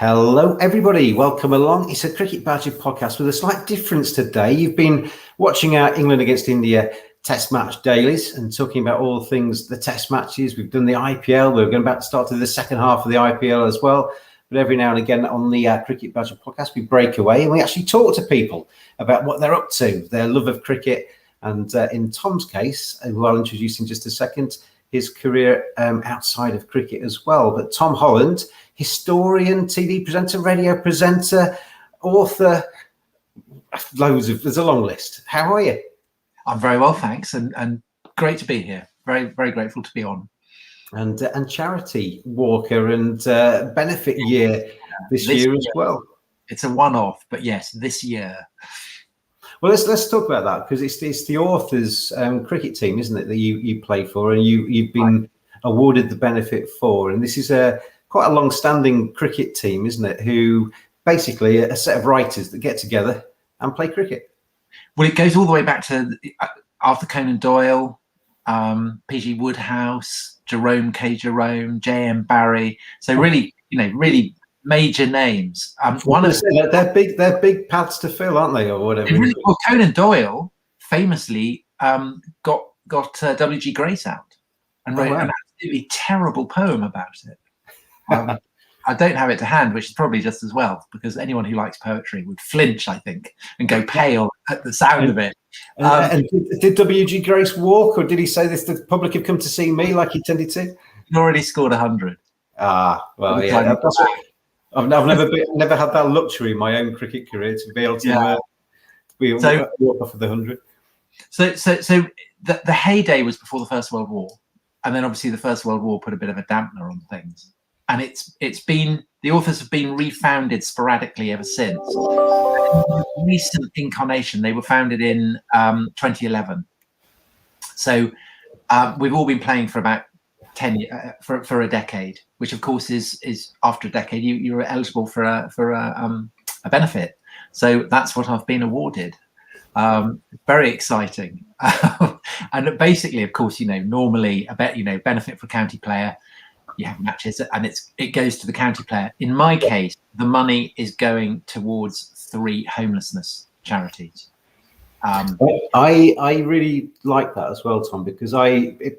Hello, everybody. Welcome along. It's a Cricket Badger podcast with a slight difference today. You've been watching our England against India Test match dailies and talking about all things the Test matches. We've done the IPL. We're going about to start to the second half of the IPL as well. But every now and again on the Cricket Badger podcast, we break away and we actually talk to people about what they're up to, their love of cricket. And in Tom's case, who I'll introduce in just a second, his career outside of cricket as well. But Tom Holland, historian, TV presenter, radio presenter, author, there's a long list. How are you? I'm very well, thanks, and great to be here. Very, very grateful to be on. And charity walker and benefit year this year as well. It's a one-off, but yes, this year. Well, let's talk about that because it's the authors' cricket team, isn't it, that you play for, and you've been awarded the benefit for, and this is quite a long-standing cricket team, isn't it? Who basically a set of writers that get together and play cricket. Well, it goes all the way back to Arthur Conan Doyle, P.G. Wodehouse, Jerome K. Jerome, J.M. Barrie. So really, really major names. They're big paths to fill, aren't they, or whatever? Well, Conan Doyle famously got W.G. Grace out and wrote an absolutely terrible poem about it. I don't have it to hand, which is probably just as well, because anyone who likes poetry would flinch, I think, and go pale at the sound of it. And did W.G. Grace walk, or did he say this? The public have come to see me, like he tended to? He already scored 100. Well, yeah. I've never had that luxury in my own cricket career to be able to walk off of the 100. So the heyday was before the First World War, and then obviously the First World War put a bit of a dampener on things. And the authors have been refounded sporadically ever since. Recent incarnation, they were founded in 2011. So we've all been playing for about 10 years, for a decade, which of course is after a decade you're eligible for a benefit. So that's what I've been awarded. Very exciting. And basically, of course, normally benefit for a county player. You have matches and it goes to the county player. In my case, the money is going towards 3 homelessness charities. I really like that as well, Tom, because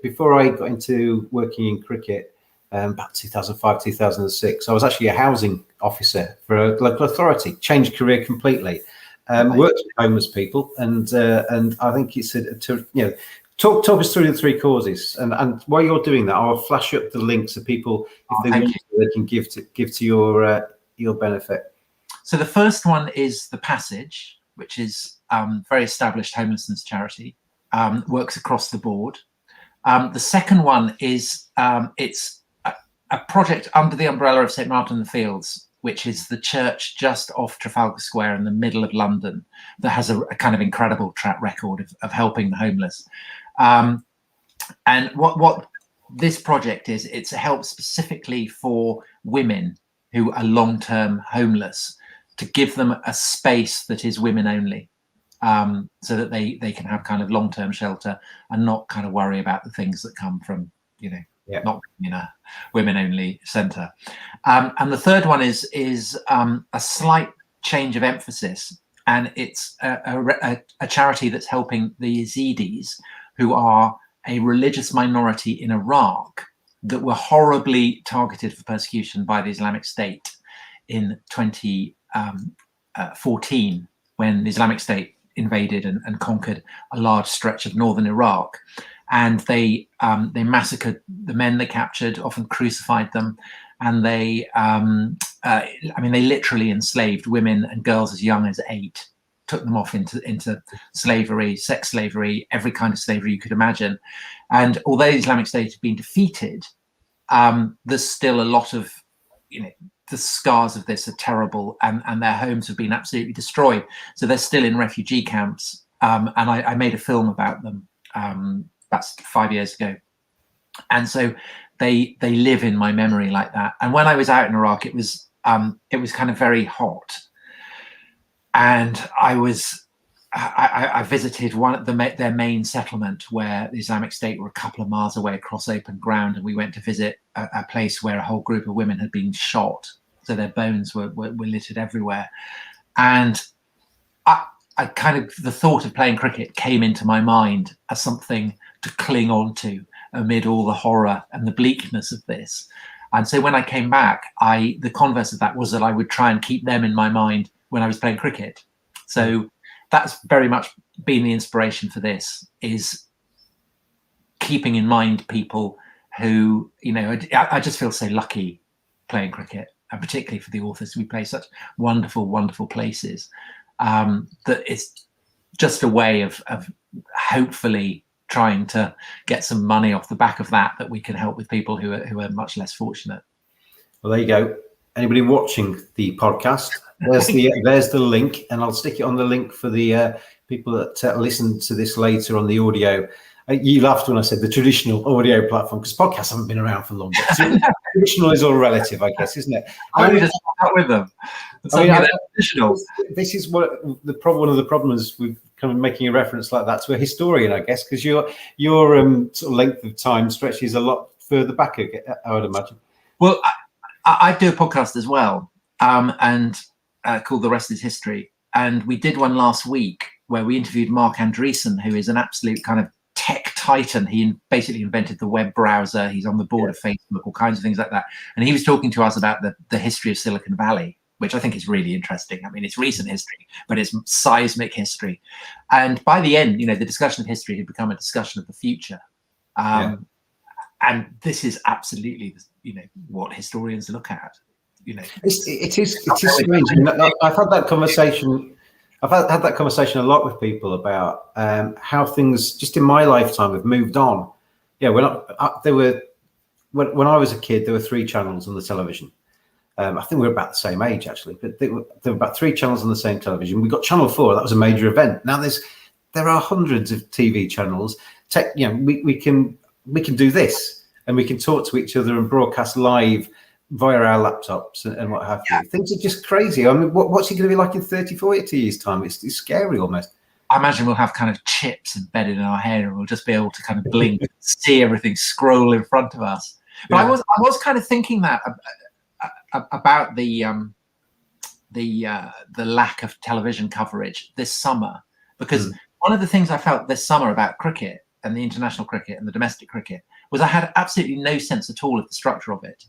before I got into working in cricket, back 2005, 2006, I was actually a housing officer for a local authority. Changed career completely. Worked with homeless people, and I think it's Talk us through the 3 causes, and while you're doing that, I'll flash up the links so people, if they want, they can give to your benefit. So the first one is the Passage, which is very established homelessness charity, works across the board. The second one is it's a project under the umbrella of St Martin in the Fields, which is the church just off Trafalgar Square in the middle of London that has a kind of incredible track record of helping the homeless. And what this project is, it's a help specifically for women who are long-term homeless, to give them a space that is women only, so that they can have kind of long-term shelter and not kind of worry about the things that come from, not being in a women-only centre. And the third one is a slight change of emphasis, and it's a charity that's helping the Yazidis, who are a religious minority in Iraq that were horribly targeted for persecution by the Islamic State in 2014, when the Islamic State invaded and conquered a large stretch of northern Iraq. And they massacred the men they captured, often crucified them, and they literally enslaved women and girls as young as 8. Took them off into slavery, sex slavery, every kind of slavery you could imagine. And although the Islamic State had been defeated, there's still a lot of, the scars of this are terrible, and their homes have been absolutely destroyed. So they're still in refugee camps. And I made a film about them about 5 years ago. And so they live in my memory like that. And when I was out in Iraq, it was kind of very hot. And I visited their main settlement, where the Islamic State were a couple of miles away across open ground, and we went to visit a place where a whole group of women had been shot so their bones were littered everywhere. And I kind of, the thought of playing cricket came into my mind as something to cling on to amid all the horror and the bleakness of this. And so when I came back, the converse of that was that I would try and keep them in my mind when I was playing cricket. So that's very much been the inspiration for this, is keeping in mind people who, you know, I just feel so lucky playing cricket, and particularly for the authors. We play such wonderful, wonderful places, that it's just a way of hopefully trying to get some money off the back of that we can help with people who are much less fortunate. Well, there you go. Anybody watching the podcast, there's the link, and I'll stick it on the link for the people that listen to this later on the audio. You laughed when I said the traditional audio platform, because podcasts haven't been around for long. But traditional is all relative, I guess, isn't it? I just out with them. Traditional. This is what one of the problems with kind of making a reference like that to a historian, I guess, because your sort of length of time stretches a lot further back, I would imagine. Well, I do a podcast as well, and called The Rest is History. And we did one last week where we interviewed Mark Andreessen, who is an absolute kind of tech titan. He basically invented the web browser. He's on the board of Facebook, all kinds of things like that. And he was talking to us about the history of Silicon Valley, which I think is really interesting. I mean, it's recent history, but it's seismic history. And by the end, you know, the discussion of history had become a discussion of the future. And this is absolutely, you know, what historians look at. You know, it is strange. I've had that conversation. I've had that conversation a lot with people about how things just in my lifetime have moved on. Yeah, when I was a kid, there were 3 channels on the television. I think we were about the same age actually, but there were about 3 channels on the same television. We got Channel 4. That was a major event. Now there are hundreds of TV channels. You know, we can do this, and we can talk to each other and broadcast live via our laptops and what have you. Things are just crazy. I mean, what's it going to be like in 30, 40 years' time? It's scary almost. I imagine we'll have kind of chips embedded in our hair, and we'll just be able to kind of blink, see everything scroll in front of us. But I was kind of thinking that about the lack of television coverage this summer, because one of the things I felt this summer about cricket and the international cricket and the domestic cricket was I had absolutely no sense at all of the structure of it.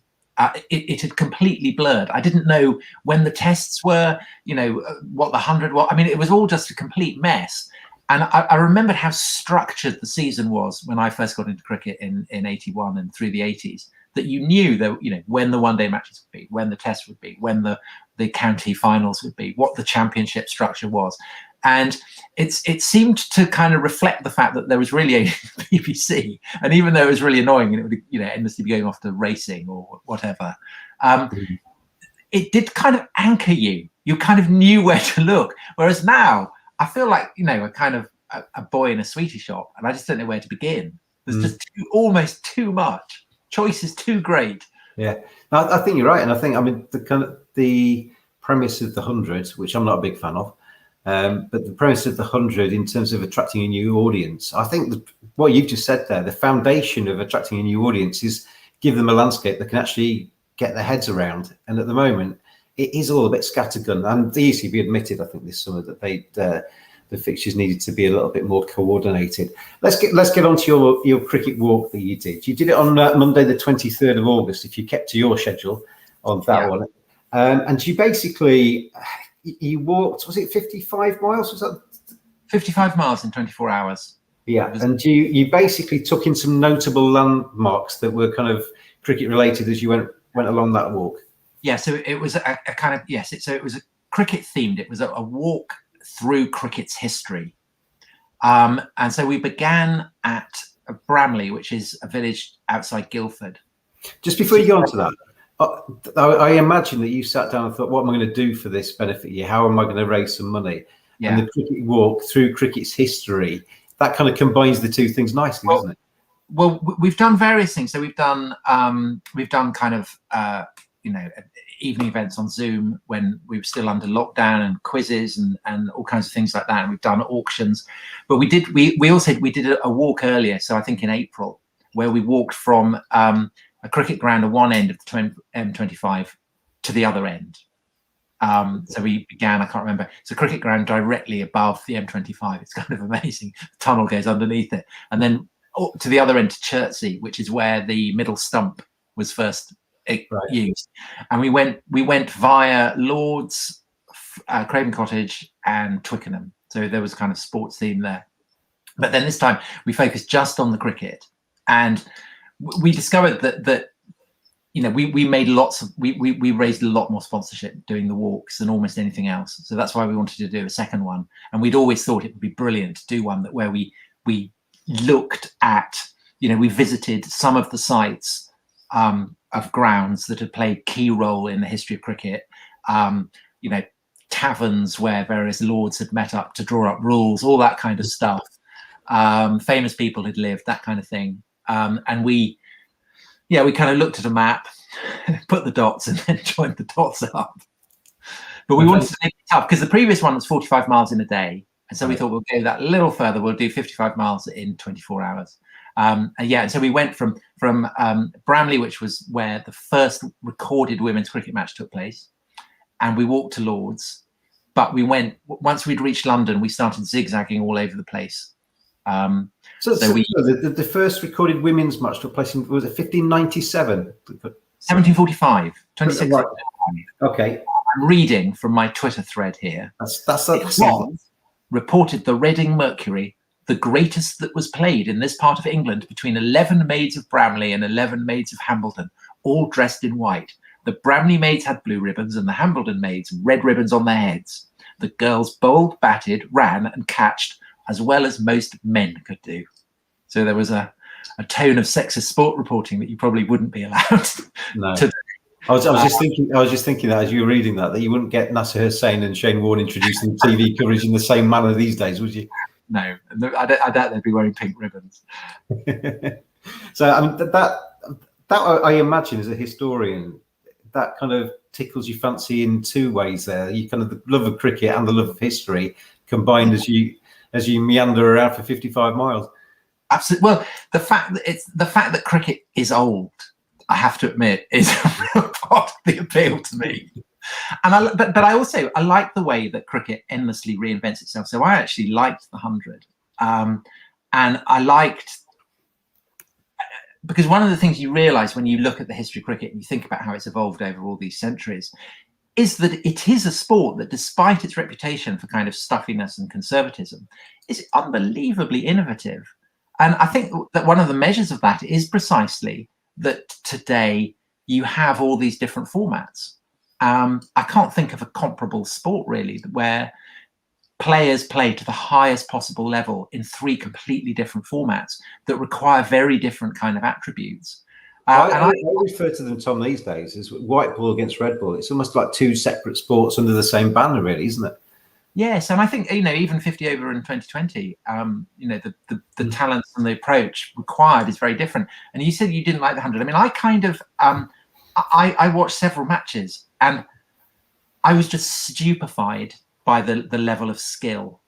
It had completely blurred. I didn't know when the tests were, you know, what the 100 was. I mean, it was all just a complete mess. And I remembered how structured the season was when I first got into cricket in 81 and through the 80s, that you knew that, you know, when the one-day matches would be, when the tests would be, when the county finals would be, what the championship structure was. And it seemed to kind of reflect the fact that there was really a BBC, and even though it was really annoying and it would, you know, endlessly be going off to racing or whatever, it did kind of anchor you. You kind of knew where to look. Whereas now, I feel like, you know, a kind of a boy in a sweetie shop, and I just don't know where to begin. There's just almost too much. Choice is too great. Yeah, no, I think you're right, and I think, I mean, the premise of the 100, which I'm not a big fan of. But the premise of the 100 in terms of attracting a new audience, I think what you've just said there, the foundation of attracting a new audience is give them a landscape that can actually get their heads around. And at the moment, it is all a bit scattergun. And the ECB admitted, I think, this summer that the fixtures needed to be a little bit more coordinated. Let's get on to your cricket walk that you did. You did it on Monday, the 23rd of August, if you kept to your schedule on that one. And you basically... You walked, was it 55 miles? Was that 55 miles in 24 hours? Yeah, and you basically took in some notable landmarks that were kind of cricket related as you went along that walk. Yeah, so it was a kind of, so it was a cricket themed. It was a walk through cricket's history. And so we began at Bramley, which is a village outside Guildford. Just before you go on to that, I imagine that you sat down and thought, what am I going to do for this benefit year? How am I going to raise some money? Yeah. And the cricket walk through cricket's history, that kind of combines the two things nicely, doesn't it? Well, we've done various things. So we've done kind of, you know, evening events on Zoom when we were still under lockdown, and quizzes and all kinds of things like that. And we've done auctions, but we also did a walk earlier. So I think in April, where we walked from, a cricket ground at one end of the M25 to the other end. So we began, I can't remember, it's a cricket ground directly above the M25. It's kind of amazing. The tunnel goes underneath it. And then to the other end to Chertsey, which is where the middle stump was first used. And we went via Lord's, Craven Cottage and Twickenham. So there was kind of sports theme there. But then this time we focused just on the cricket. And we discovered that we made we raised a lot more sponsorship doing the walks than almost anything else. So that's why we wanted to do a second one. And we'd always thought it would be brilliant to do one where we looked at, we visited some of the sites of grounds that had played a key role in the history of cricket. Taverns where various lords had met up to draw up rules, all that kind of stuff. Famous people had lived, that kind of thing. And we kind of looked at a map, put the dots, and then joined the dots up. But we wanted to make it tough because the previous one was 45 miles in a day. And so we thought we'll go that a little further. We'll do 55 miles in 24 hours. And so we went from Bramley, which was where the first recorded women's cricket match took place. And we walked to Lord's. But once we'd reached London, we started zigzagging all over the place. The first recorded women's match took place in, was it 1597? 1745, 26. Right. Okay. I'm reading from my Twitter thread here. That's reported the Reading Mercury, the greatest that was played in this part of England, between 11 maids of Bramley and 11 maids of Hambledon, all dressed in white. The Bramley maids had blue ribbons and the Hambledon maids red ribbons on their heads. The girls bowled, batted, ran and catched as well as most men could do. So there was a tone of sexist sport reporting that you probably wouldn't be allowed to do. I was just thinking that as you were reading that you wouldn't get Nasser Hussain and Shane Warne introducing TV coverage in the same manner these days, would you? No, I doubt they'd be wearing pink ribbons. So I mean, that I imagine as a historian, that kind of tickles your fancy in two ways there. You kind of the love of cricket and the love of history combined as you meander around for 55 miles. Absolutely. Well, the fact that cricket is old, I have to admit, is a real part of the appeal to me. And but I also like the way that cricket endlessly reinvents itself. So I actually liked the 100, and I liked, because one of the things you realise when you look at the history of cricket and you think about how it's evolved over all these centuries is that it is a sport that, despite its reputation for kind of stuffiness and conservatism, is unbelievably innovative. And I think that one of the measures of that is precisely that today you have all these different formats. I can't think of a comparable sport really where players play to the highest possible level in three completely different formats that require very different kind of attributes. I refer to them, Tom, these days as white ball against red ball. It's almost like two separate sports under the same banner, really, isn't it? Yes, and I think even 50 over in 2020, the talents and the approach required is very different. And you said you didn't like the 100. I mean, I kind of I watched several matches and I was just stupefied by the level of skill.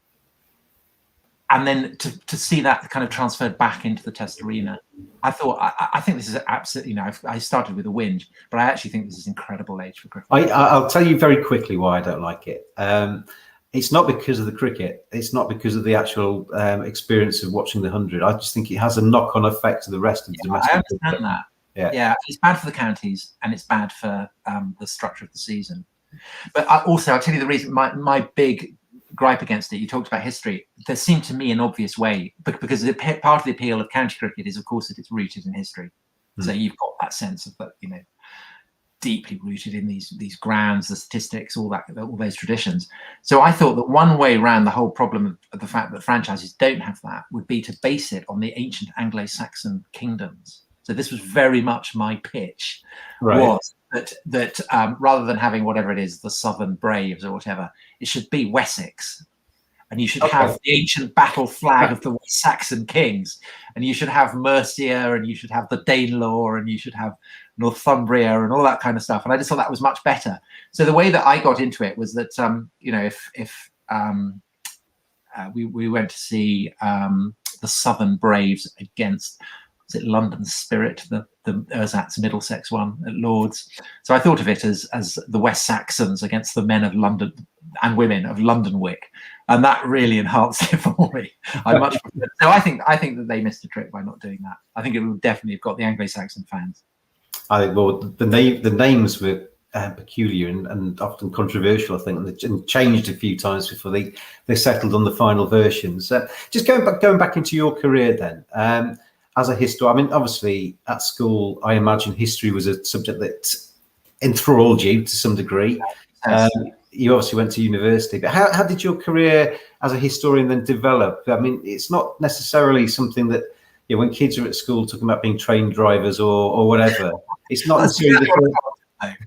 And then to see that kind of transferred back into the test arena, I thought, I think this is absolutely, I started with a whinge, but I actually think this is incredible age for cricket. I'll tell you very quickly why I don't like it. It's not because of the cricket. It's not because of the actual experience of watching the 100. I just think it has a knock-on effect to the rest of the domestic. I understand that. Yeah, it's bad for the counties and it's bad for the structure of the season. But I'll tell you the reason, my big gripe against it, you talked about history. There seemed to me an obvious way, because part of the appeal of county cricket is, of course, that it's rooted in history. So you've got that sense of that, deeply rooted in these grounds, the statistics, all those traditions. So I thought that one way around the whole problem of the fact that franchises don't have that would be to base it on the ancient Anglo-Saxon kingdoms. So this was very much my pitch, was that rather than having whatever it is, the Southern Braves or whatever, it should be Wessex. And you should have the ancient battle flag of the West Saxon kings. And you should have Mercia, and you should have the Danelaw, and you should have Northumbria and all that kind of stuff. And I just thought that was much better. So the way that I got into it was that, if we went to see the Southern Braves against, was it London Spirit, the Ersatz Middlesex one at Lord's. So I thought of it as the West Saxons against the men of London and women of London Wick, and that really enhanced it for me. So I think that they missed a trick by not doing that. I think it would definitely have got the Anglo-Saxon fans. I think, well, the names were peculiar and often controversial, I think, and changed a few times before they settled on the final versions. Just going back into your career then, as a historian, I mean, obviously at school, I imagine history was a subject that enthralled you to some degree. Yes. You obviously went to university, but how did your career as a historian then develop? I mean, it's not necessarily something that, you know, when kids are at school talking about being train drivers or whatever, it's not necessarily because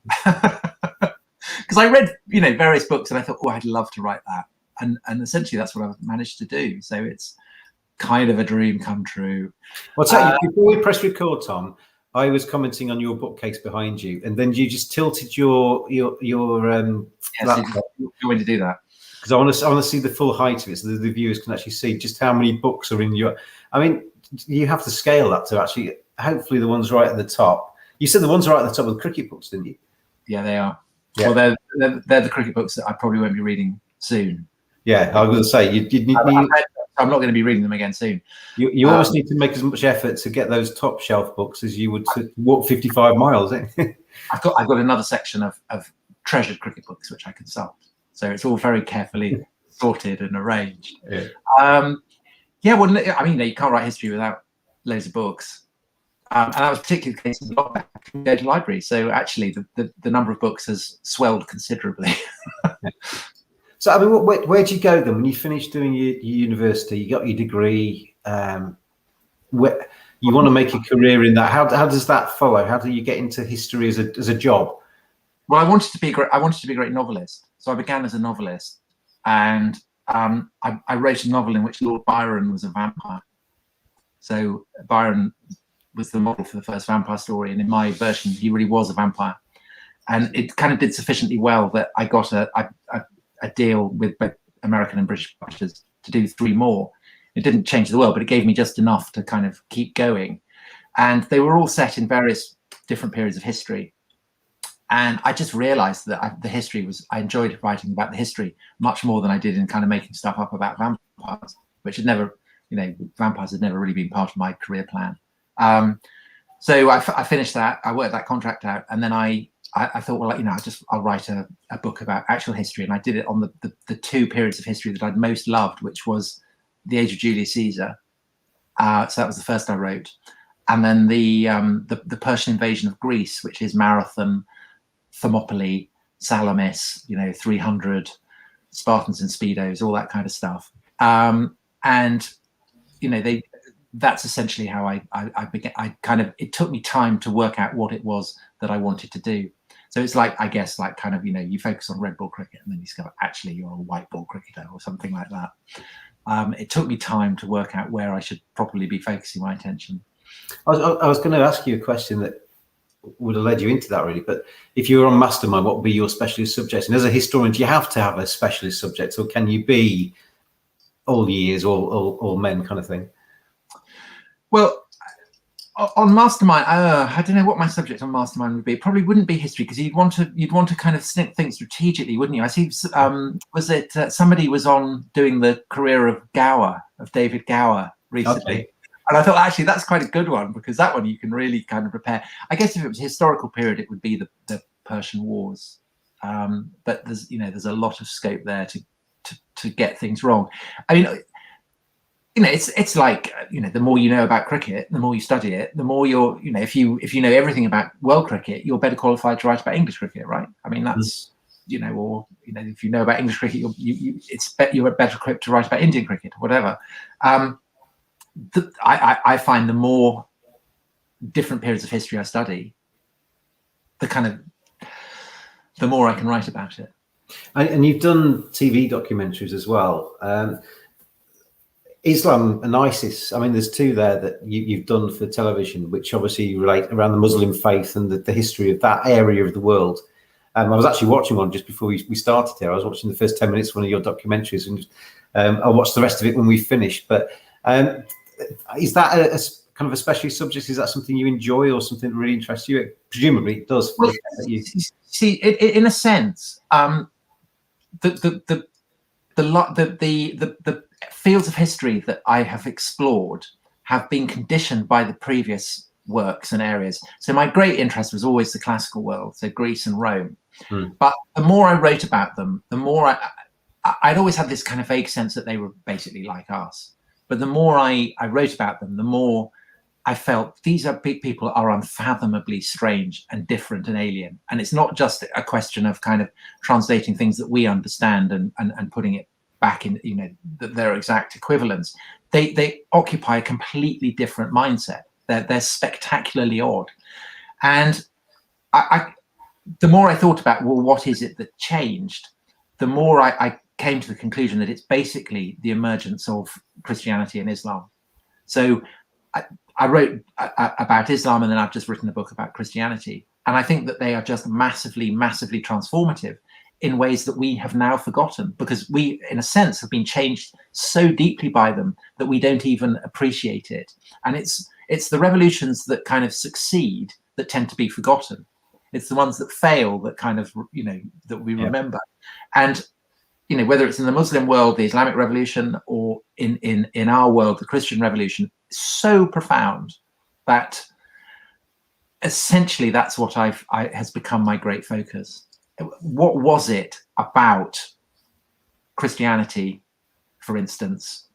I read, you know, various books and I thought, oh, I'd love to write that, and essentially that's what I've managed to do. So it's kind of a dream come true. Well, I'll tell you, before we press record, Tom, I was commenting on your bookcase behind you, and then you just tilted your laptop. You're going to do that Because I want to see the full height of it, so the viewers can actually see just how many books are in your. I mean, you have to scale that to actually. Hopefully, the ones right at the top. You said the ones right at the top were the cricket books, didn't you? Yeah, they are. Yeah. Well, they're the cricket books that I probably won't be reading soon. Yeah, I was going to say you need. I'm not going to be reading them again soon. You almost need to make as much effort to get those top shelf books as you would to walk 55 miles. Eh? I've got another section of treasured cricket books which I consult. So it's all very carefully sorted and arranged. Yeah. Well, I mean, you can't write history without loads of books. And that was particularly the case in lockdown. I couldn't go to library. So actually, the number of books has swelled considerably. So, I mean, where did you go then when you finished doing your university? You got your degree. Where you want to make a career in that? How does that follow? How do you get into history as a job? Well, I wanted to be a great novelist. So I began as a novelist, and I wrote a novel in which Lord Byron was a vampire. So Byron was the model for the first vampire story, and in my version, he really was a vampire. And it kind of did sufficiently well that I got a deal with both American and British publishers to do 3 more. It didn't change the world, but it gave me just enough to kind of keep going. And they were all set in various different periods of history. And I just realized that I enjoyed writing about the history much more than I did in kind of making stuff up about vampires, which had never, vampires had never really been part of my career plan. So I finished that, I worked that contract out, and then I thought, well, I'll write a book about actual history. And I did it on the 2 periods of history that I'd most loved, which was the age of Julius Caesar. So that was the first I wrote. And then the Persian invasion of Greece, which is Marathon, Thermopylae, Salamis, 300 Spartans in Speedos, all that kind of stuff. That's essentially how I began. It took me time to work out what it was that I wanted to do. So it's like, I guess, like kind of, you focus on red ball cricket and then you discover actually you're a white ball cricketer or something like that. It took me time to work out where I should probably be focusing my attention. I was going to ask you a question that would have led you into that really, but if you were on Mastermind, what would be your specialist subject? And as a historian, do you have to have a specialist subject, or can you be all years, all men kind of thing? Well, on Mastermind, I don't know what my subject on Mastermind would be. It probably wouldn't be history, because you'd want to kind of snip things strategically, wouldn't you? I see. Was it somebody was on doing the career of David Gower recently? Okay. And I thought, actually, that's quite a good one, because that one you can really kind of prepare. I guess if it was a historical period, it would be the Persian Wars. But there's a lot of scope there to get things wrong. I mean, it's like, the more you know about cricket, the more you study it, the more you're, if you know everything about world cricket, you're better qualified to write about English cricket, right? I mean, that's, if you know about English cricket, you're better equipped to write about Indian cricket or whatever. I find the more different periods of history I study, the more I can write about it. And you've done TV documentaries as well. Islam and ISIS, I mean, there's 2 there that you've done for television, which obviously relate around the Muslim faith and the history of that area of the world. I was actually watching one just before we started here. I was watching the first 10 minutes of one of your documentaries, and I'll watch the rest of it when we finish. But is that kind of a specialist subject? Is that something you enjoy or something that really interests you? Presumably it does. Well, see, in a sense, the fields of history that I have explored have been conditioned by the previous works and areas. So my great interest was always the classical world, so Greece and Rome. But the more I wrote about them, the more I'd always had this kind of vague sense that they were basically like us. But the more I wrote about them, the more I felt these are people are unfathomably strange and different and alien. And it's not just a question of kind of translating things that we understand and putting it back in, you know, their exact equivalents. They occupy a completely different mindset. They're spectacularly odd. And the more I thought about, well, what is it that changed? The more I came to the conclusion that it's basically the emergence of Christianity and Islam. So I wrote about Islam, and then I've just written a book about Christianity. And I think that they are just massively, massively transformative in ways that we have now forgotten, because we, in a sense, have been changed so deeply by them that we don't even appreciate it. And it's the revolutions that kind of succeed that tend to be forgotten. It's the ones that fail that kind of, you know, that we remember. And, you know, whether it's in the Muslim world, the Islamic Revolution, or in our world, the Christian Revolution, so profound that essentially that's what has become my great focus. What was it about Christianity, for instance,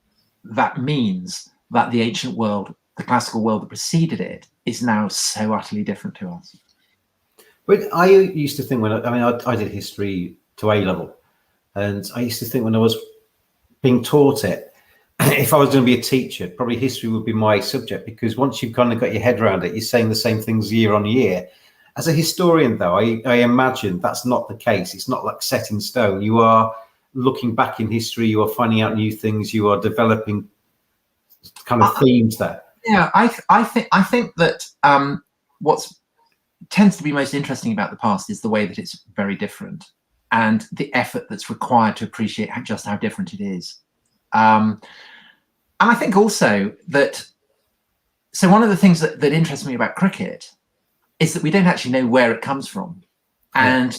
that means that the ancient world, the classical world that preceded it, is now so utterly different to us? But I used to think I did history to A level, and I used to think when I was being taught it, if I was going to be a teacher, probably history would be my subject, because once you've kind of got your head around it, you're saying the same things year on year. As a historian, though, I imagine that's not the case. It's not like set in stone. You are looking back in history, you are finding out new things, you are developing kind of themes there. Yeah, I think that what tends to be most interesting about the past is the way that it's very different, and the effort that's required to appreciate just how different it is. And I think also that, so one of the things that interests me about cricket is that we don't actually know where it comes from. And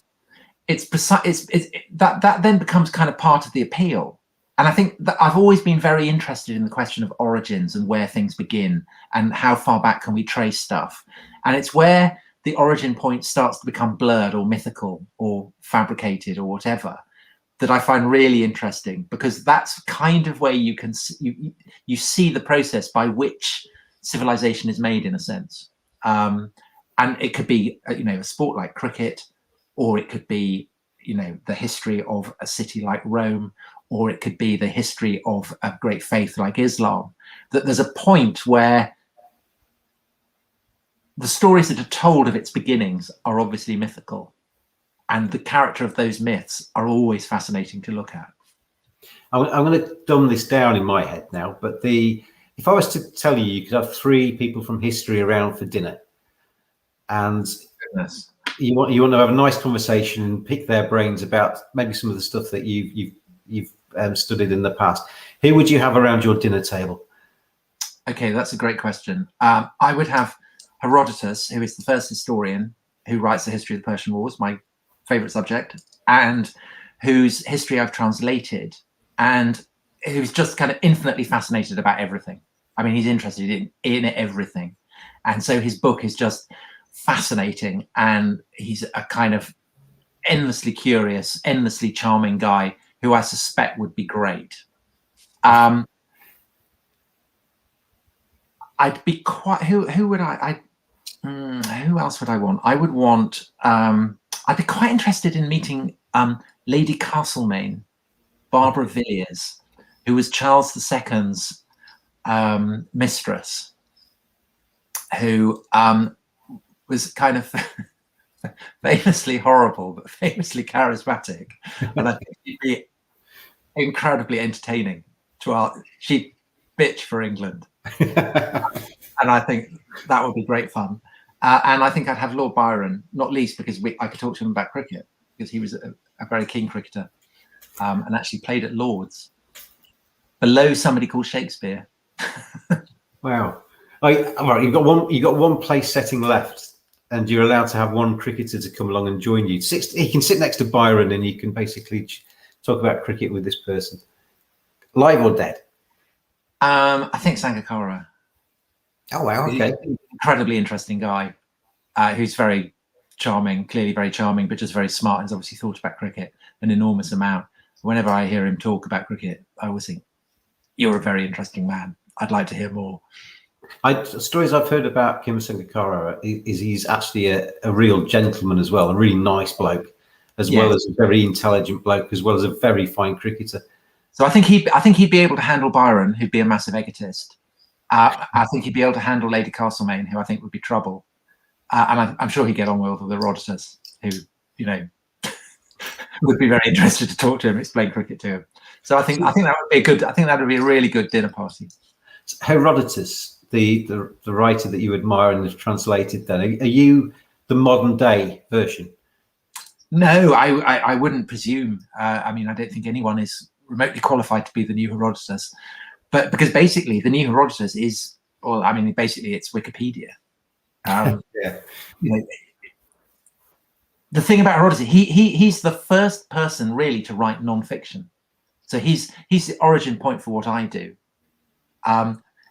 that then becomes kind of part of the appeal. And I think that I've always been very interested in the question of origins and where things begin and how far back can we trace stuff. And it's where the origin point starts to become blurred or mythical or fabricated or whatever that I find really interesting, because that's kind of where you can you see the process by which civilization is made, in a sense. And it could be, you know, a sport like cricket, or it could be, you know, the history of a city like Rome, or it could be the history of a great faith like Islam. That there's a point where the stories that are told of its beginnings are obviously mythical, and the character of those myths are always fascinating to look at. I'm going to dumb this down in my head now, but if I was to tell you, you could have 3 people from history around for dinner, and you want to have a nice conversation and pick their brains about maybe some of the stuff that you've studied in the past, who would you have around your dinner table? Okay, that's a great question. I would have Herodotus, who is the first historian who writes the history of the Persian Wars, my favorite subject, and whose history I've translated, and who's just kind of infinitely fascinated about everything. I mean, he's interested in everything. And so his book is just fascinating, and he's a kind of endlessly curious, endlessly charming guy who I suspect would be great. I'd be quite, who would who else would I want? I would want, I'd be quite interested in meeting Lady Castlemaine, Barbara Villiers, who was Charles II's mistress, who was kind of famously horrible, but famously charismatic. And I think she'd be incredibly entertaining she'd bitch for England. And I think that would be great fun. And I think I'd have Lord Byron, not least because I could talk to him about cricket, because he was a very keen cricketer, and actually played at Lord's below somebody called Shakespeare. Wow. All right, you've got one place setting left, and you're allowed to have one cricketer to come along and join you. He can sit next to Byron, and you can basically talk about cricket with this person, live or dead. I think Sangakkara. Oh wow, okay. Incredibly interesting guy, who's very charming, clearly very charming, but just very smart. He's obviously thought about cricket an enormous amount. Whenever I hear him talk about cricket, I always think, you're a very interesting man. I'd like to hear more. Stories I've heard about Kim Sangakkara is he's actually a real gentleman as well, a really nice bloke, as well as a very intelligent bloke, as well as a very fine cricketer. So I think he'd be able to handle Byron, who'd be a massive egotist. I think he'd be able to handle Lady Castlemaine, who I think would be trouble. And I'm sure he'd get on well with the Herodotus, who, you know, would be very interested to talk to him, explain cricket to him. So I think that would be that would be a really good dinner party. Herodotus, the writer that you admire and have translated, then are you the modern day version? No, I wouldn't presume. I mean, I don't think anyone is remotely qualified to be the new Herodotus, but because basically the new Herodotus is, well, I mean, basically it's Wikipedia. Yeah. You know, the thing about Herodotus, he's the first person really to write non-fiction. So he's the origin point for what I do,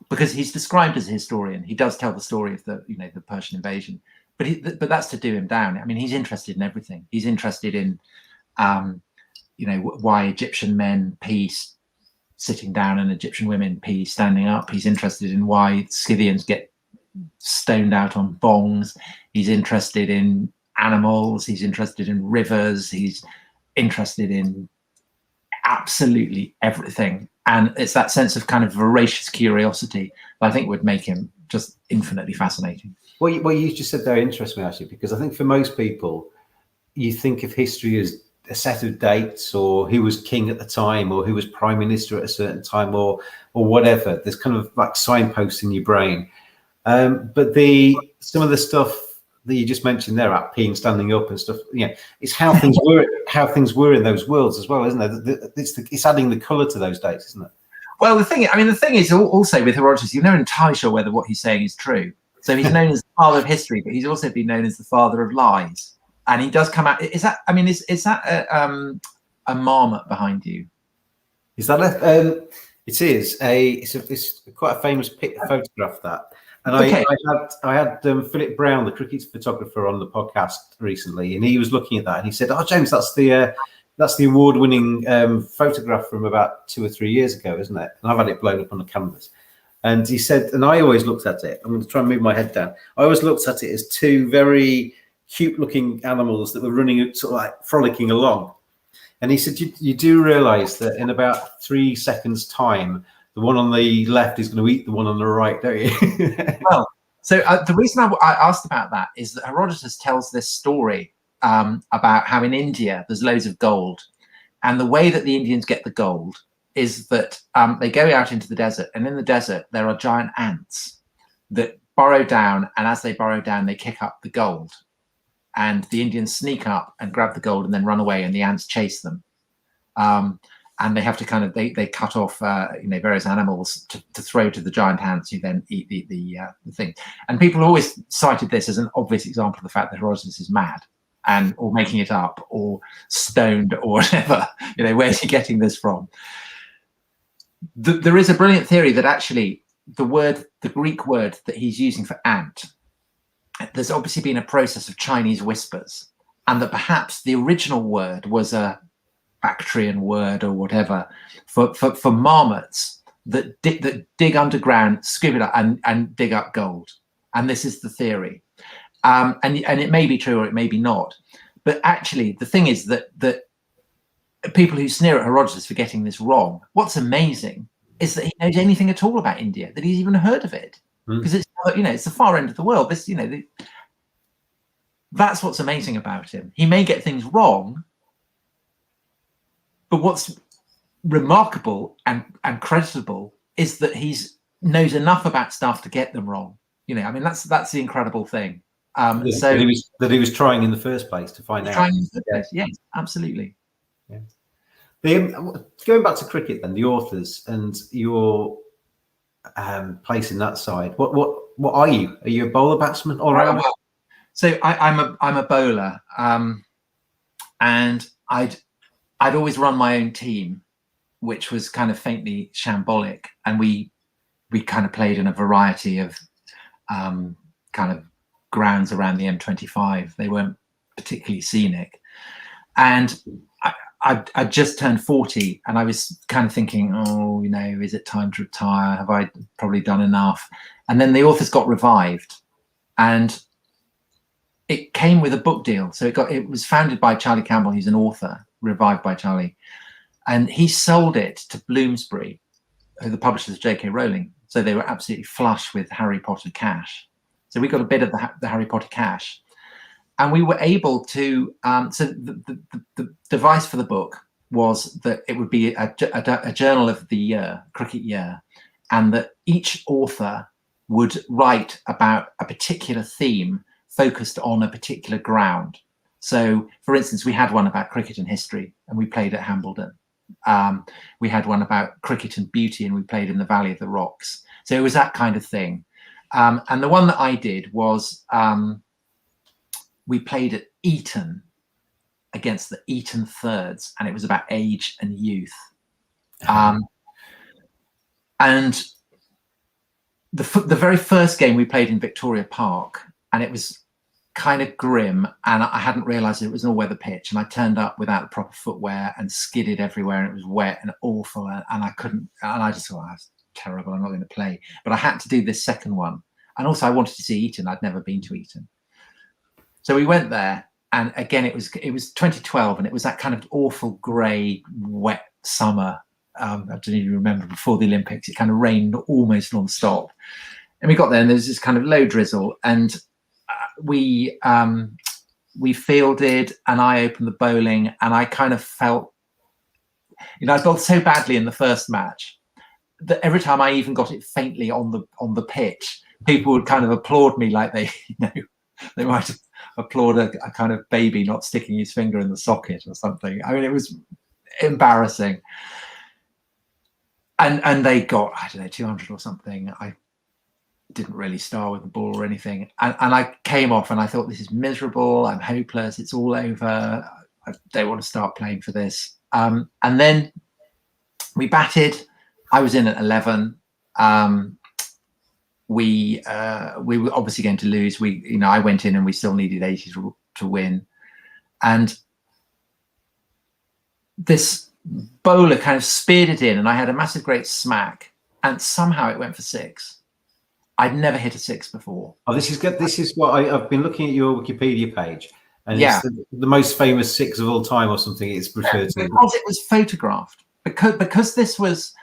because he's described as a historian. He does tell the story of the Persian invasion, but that's to do him down. I mean, he's interested in everything. He's interested in why Egyptian men pee sitting down and Egyptian women pee standing up. He's interested in why Scythians get stoned out on bongs. He's interested in animals. He's interested in rivers. He's interested in absolutely everything. And it's that sense of kind of voracious curiosity that I think would make him just infinitely fascinating. What you just said there interests me, actually, because I think for most people, you think of history as a set of dates, or who was king at the time, or who was prime minister at a certain time, or whatever. There's kind of like signposts in your brain. But some of the stuff that you just mentioned there, about peeing, standing up and stuff, it's how things were in those worlds as well, isn't it? It's adding the colour to those dates, isn't it? Well, the thing is also with Herodotus, you're never entirely sure whether what he's saying is true. So he's known as the father of history, but he's also been known as the father of lies. And he does come out. Is that a marmot behind you? Is that it's quite a famous photograph, that. And okay. I had Philip Brown, the cricket photographer, on the podcast recently, and he was looking at that, and he said, "Oh, James, that's the award-winning photograph from about 2 or 3 years ago, isn't it?" And I've had it blown up on a canvas. And he said, and I always looked at it. I'm going to try and move my head down. I always looked at it as two very cute-looking animals that were running, sort of like frolicking along. And he said, "You do realise that in about 3 seconds' time, the one on the left is going to eat the one on the right, don't you?" Well, so the reason I asked about that is that Herodotus tells this story about how in India there's loads of gold, and the way that the Indians get the gold is that they go out into the desert, and in the desert there are giant ants that burrow down, and as they burrow down, they kick up the gold, and the Indians sneak up and grab the gold and then run away, and the ants chase them. And they have to they cut off various animals to throw to the giant ants, who then eat the thing. And people always cited this as an obvious example of the fact that Herodotus is mad, or making it up, or stoned, or whatever. Where's he getting this from? There is a brilliant theory that actually the Greek word that he's using for ant, there's obviously been a process of Chinese whispers, and that perhaps the original word was a Bactrian word or whatever for marmots that dig underground, scoop it up and dig up gold. And this is the theory. And it may be true or it may be not. But actually, the thing is that people who sneer at Herodotus for getting this wrong, what's amazing is that he knows anything at all about India, that he's even heard of it. Because it's the far end of the world. That's what's amazing about him. He may get things wrong, but what's remarkable and creditable is that he knows enough about stuff to get them wrong. That's the incredible thing. That he was trying in the first place to find out. Trying in the first place, yes, absolutely. Yeah. Going back to cricket, then, the authors and your place in that side. What what are you? Are you a bowler, batsman, all rounder? So I'm a bowler, and I'd always run my own team, which was kind of faintly shambolic, and we kind of played in a variety of kind of grounds around the M25. They weren't particularly scenic, and I just turned 40, and I was kind of thinking, oh, you know, is it time to retire? Have I probably done enough? And then the authors got revived, and it came with a book deal. So it was founded by Charlie Campbell, who's an author, revived by Charlie, and he sold it to Bloomsbury, who the publishers of J.K. Rowling. So they were absolutely flush with Harry Potter cash. So we got a bit of the Harry Potter cash, and we were able to. So the device for the book was that it would be a journal of the year, cricket year, and that each author would write about a particular theme focused on a particular ground. So, for instance, we had one about cricket and history, and we played at Hambledon. We had one about cricket and beauty, and we played in the Valley of the Rocks. So it was that kind of thing. And the one that I did was we played at Eton against the Eton Thirds, and it was about age and youth. And the very first game we played in Victoria Park, and it was kind of grim, and I hadn't realized it was an all-weather pitch, and I turned up without the proper footwear and skidded everywhere, and it was wet and awful, and I couldn't, and I just thought, that's terrible, I'm not going to play. But I had to do this second one, and also I wanted to see Eton. I'd never been to Eton, so we went there, and again it was 2012, and it was that kind of awful grey wet summer. I don't even remember, before the Olympics. It kind of rained almost non-stop, and we got there, and there was this kind of low drizzle, and we fielded, and I opened the bowling, and I kind of felt, you know, I bowled so badly in the first match that every time I even got it faintly on the pitch, people would kind of applaud me like they, you know, they might applaud a kind of baby not sticking his finger in the socket or something. I mean, it was embarrassing. And they got, I don't know, 200 or something. I didn't really star with the ball or anything, and I came off, and I thought, this is miserable, I'm hopeless, it's all over, I don't want to start playing for this. And then we batted. I was in at 11. We were obviously going to lose. I went in, and we still needed 80 to win, and this bowler kind of speared it in, and I had a massive great smack, and somehow it went for 6. I'd never hit a 6 before. Oh, this is good. This is what I've been looking at your Wikipedia page, and yeah, it's the most famous 6 of all time, or something. It's referred to because it was photographed. Because this was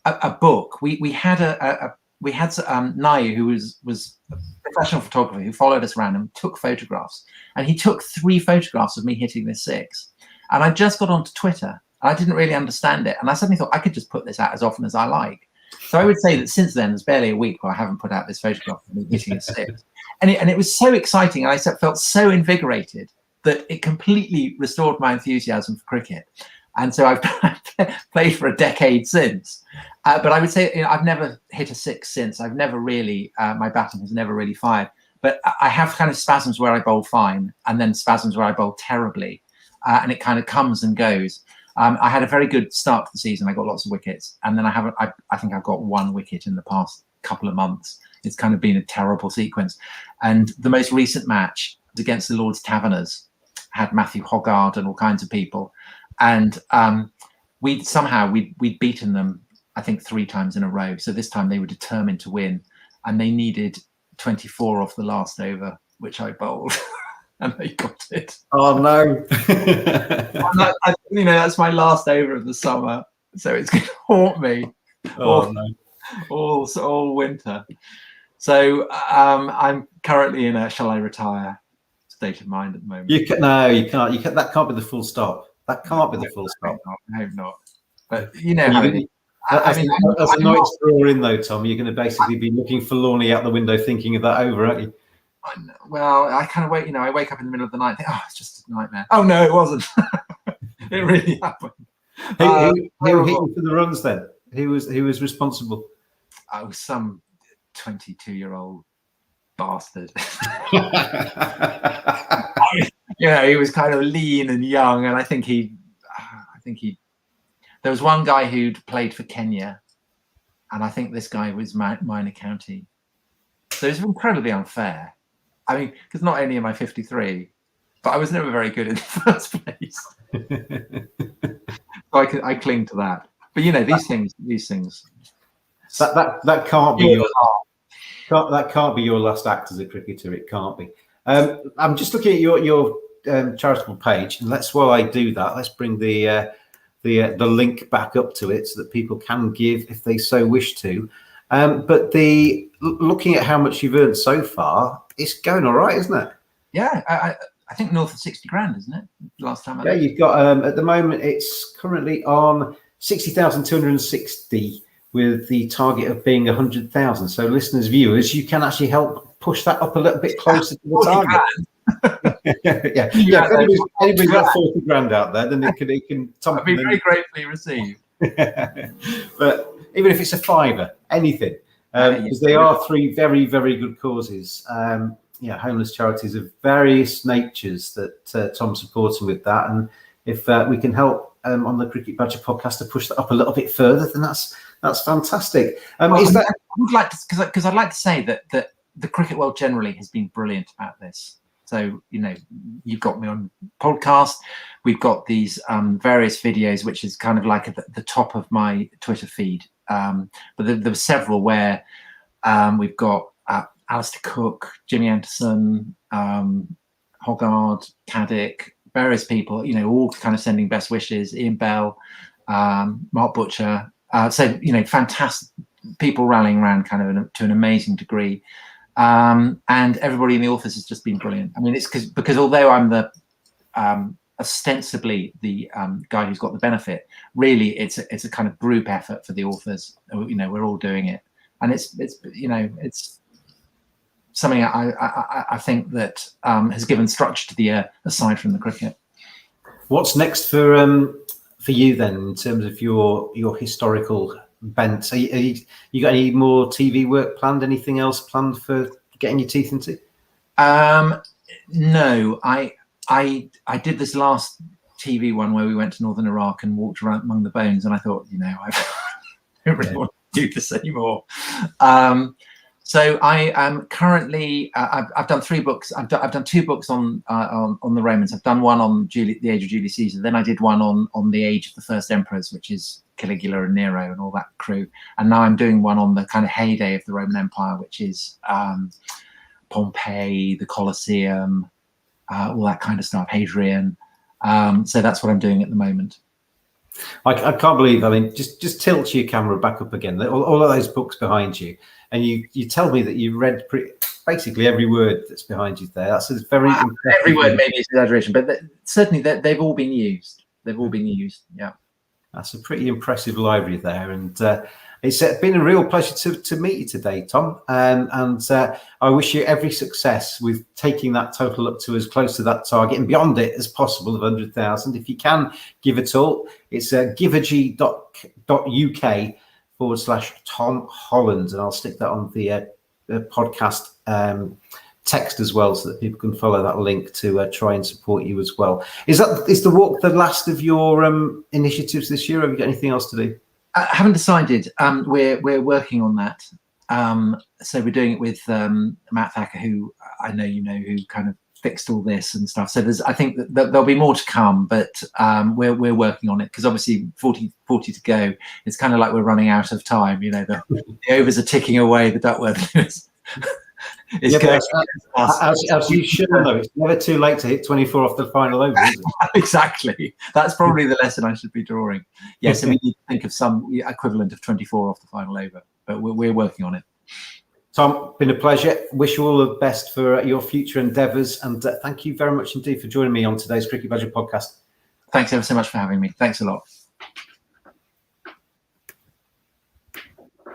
a book. We had Nayu, who was a professional photographer, who followed us around and took photographs, and he took 3 photographs of me hitting this 6. And I just got onto Twitter, and I didn't really understand it, and I suddenly thought I could just put this out as often as I like. So I would say that since then, there's barely a week where I haven't put out this photograph of me hitting a 6. And it was so exciting, and I felt so invigorated that it completely restored my enthusiasm for cricket. And so I've played for a decade since. But I would say, you know, I've never hit a 6 since. I've never really, my batting has never really fired. But I have kind of spasms where I bowl fine, and then spasms where I bowl terribly. And it kind of comes and goes. I had a very good start to the season. I got lots of wickets, and then I think I've got 1 wicket in the past couple of months. It's kind of been a terrible sequence. And the most recent match was against the Lord's Taverners, had Matthew Hoggard and all kinds of people, and we'd beaten them, I think, 3 times in a row. So this time they were determined to win, and they needed 24 off the last over, which I bowled. And they got it. Oh no! That's my last over of the summer, so it's going to haunt me all winter. So I'm currently in a shall I retire state of mind at the moment. You can't. That can't be the full stop. That can't be the full stop. I hope not. But you know how it is. As a night drawer in though, Tom, you're going to basically be looking forlornly out the window, thinking of that over, aren't you? Well, I kind of wait. I wake up in the middle of the night and think, oh, it's just a nightmare. Oh no, it wasn't. It really happened. Who hit you for the runs then? Who was responsible? I was some 22-year-old bastard. Yeah, he was kind of lean and young, and I think he. There was one guy who'd played for Kenya, and I think this guy was minor county. So it's incredibly unfair. I mean, because not only am I 53, but I was never very good in the first place. So I cling to that. But you know, these things. That can't be that can't be your last act as a cricketer. It can't be. I'm just looking at your charitable page, and while I do that, let's bring the link back up to it so that people can give if they so wish to. But looking at how much you've earned so far, it's going all right, isn't it? Yeah, I think north of 60 grand, isn't it? Last time. Yeah, you've got at the moment it's currently on 60,260 with the target of being 100,000. So, listeners, viewers, you can actually help push that up a little bit closer to the target. Yeah. If anybody's got 40 grand out there, then it can. I'd be very gratefully received. But even if it's a fiver, anything, because they are three very, very good causes. Homeless charities of various natures that Tom's supporting with that, and if we can help on the Cricket Badger podcast to push that up a little bit further, then that's fantastic. I would like to, because I'd like to say that the cricket world generally has been brilliant about this. So, you know, you've got me on podcast. We've got these various videos, which is kind of like at the top of my Twitter feed. But there were several where we've got Alistair Cook, Jimmy Anderson, Hoggard, Caddick, various people, you know, all kind of sending best wishes. Ian Bell, Mark Butcher. So, you know, fantastic people rallying around kind of to an amazing degree. And everybody in the office has just been brilliant. I mean, it's because although I'm the ostensibly the guy who's got the benefit, really it's a kind of group effort for the authors. You know, we're all doing it, and it's you know, it's something I think that has given structure to the year aside from the cricket. What's next for you then in terms of your historical bent? You got any more TV work planned? Anything else planned for getting your teeth into? No, I did this last TV one where we went to northern Iraq and walked around among the bones, and I thought, you know, I don't really want to do this anymore. So I am currently I've done 3 books. I've done 2 books on the Romans. I've done one on the age of Julius Caesar. Then I did one on the age of the first emperors, which is Caligula and Nero and all that crew. And now I'm doing one on the kind of heyday of the Roman Empire, which is Pompeii, the Colosseum, all that kind of stuff, Hadrian. So that's what I'm doing at the moment. I can't believe. I mean, just tilt your camera back up again. All of those books behind you, and you tell me that you read basically every word that's behind you there. That's very every word. Maybe it's exaggeration, but certainly they've all been used. They've all been used. Yeah, that's a pretty impressive library there, and it's been a real pleasure to meet you today, Tom. And I wish you every success with taking that total up to as close to that target and beyond it as possible of 100,000. If you can give at all, it's givergy.uk/Tom Holland, and I'll stick that on the podcast text as well, so that people can follow that link to try and support you as well. Is the walk the last of your initiatives this year? Or have you got anything else to do? I haven't decided. We're working on that. So we're doing it with Matt Thacker, who I know you know, who kind of fixed all this and stuff. So I think that there'll be more to come, but we're working on it, because obviously 40 to go. It's kind of like we're running out of time. You know, the overs are ticking away. The Duckworth is as you should know, it's never too late to hit 24 off the final over, is it? Exactly. That's probably the lesson I should be drawing. Yes, so we need to think of some equivalent of 24 off the final over, but we're working on it. Tom, been a pleasure. Wish you all the best for your future endeavours, and thank you very much indeed for joining me on today's Cricket Badger podcast. Thanks ever so much for having me. Thanks a lot.